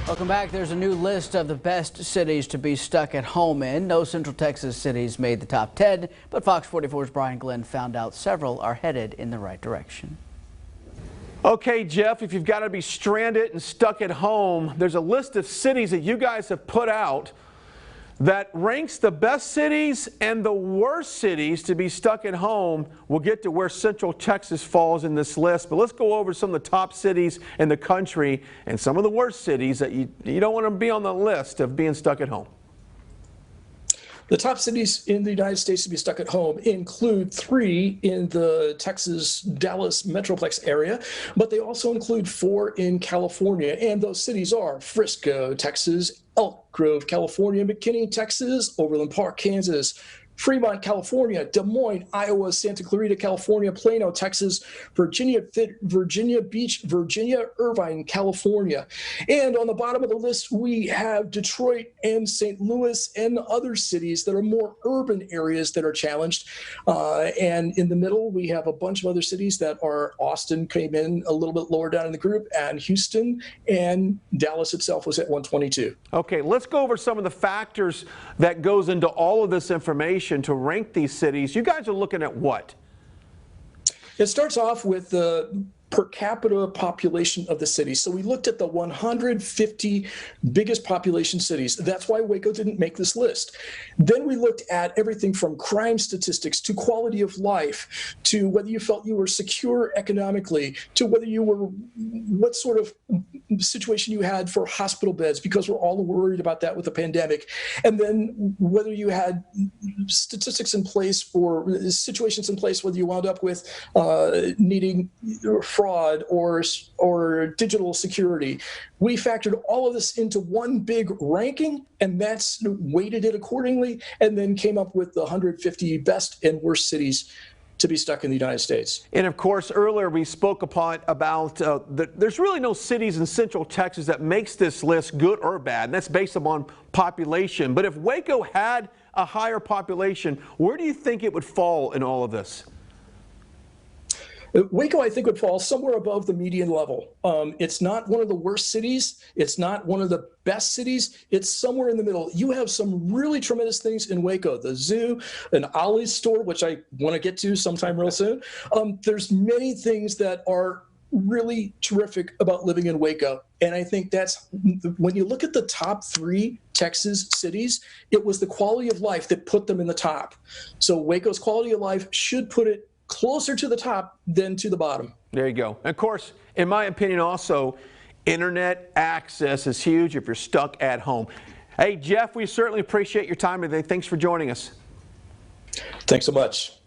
Welcome back. There's a new list of the best cities to be stuck at home in. No Central Texas cities made the top 10, but Fox 44's Brian Glenn found out several are headed in the right direction. Okay, Jeff, if you've got to be stranded and stuck at home, there's a list of cities that you guys have put out that ranks the best cities and the worst cities to be stuck at home. We'll get to where Central Texas falls in this list, but let's go over some of the top cities in the country and some of the worst cities that you don't want to be on the list of being stuck at home. The top cities in the United States to be stuck at home include 3 in the Texas-Dallas Metroplex area, but they also include 4 in California, and those cities are Frisco, Texas, Elk Grove, California, McKinney, Texas, Overland Park, Kansas, Fremont, California, Des Moines, Iowa, Santa Clarita, California, Plano, Texas, Virginia Beach, Virginia, Irvine, California. And on the bottom of the list, we have Detroit and St. Louis and other cities that are more urban areas that are challenged. And in the middle, we have a bunch of other cities that are Austin came in a little bit lower down in the group, and Houston and Dallas itself was at 122. Okay, let's go over some of the factors that goes into all of this information to rank these cities. You guys are looking at what? It starts off with the per capita population of the city. So we looked at the 150 biggest population cities. That's why Waco didn't make this list. Then we looked at everything from crime statistics to quality of life to whether you felt you were secure economically to whether you were, what sort of situation you had for hospital beds, because we're all worried about that with the pandemic. And then whether you had statistics in place or situations in place, whether you wound up with needing fraud or digital security. We factored all of this into one big ranking, and that's weighted it accordingly, and then came up with the 150 best and worst cities to be stuck in the United States. And of course, earlier we spoke about there's really no cities in Central Texas that makes this list good or bad, and that's based upon population. But if Waco had a higher population, where do you think it would fall in all of this? Waco, I think, would fall somewhere above the median level. It's not one of the worst cities. It's not one of the best cities. It's somewhere in the middle. You have some really tremendous things in Waco. The zoo, an Ollie's store, which I want to get to sometime real soon. There's many things that are really terrific about living in Waco. And I think that's, when you look at the top 3 Texas cities, it was the quality of life that put them in the top. So Waco's quality of life should put it closer to the top than to the bottom. There you go. And of course, in my opinion also, internet access is huge if you're stuck at home. Hey, Jeff, we certainly appreciate your time today. Thanks for joining us. Thanks so much.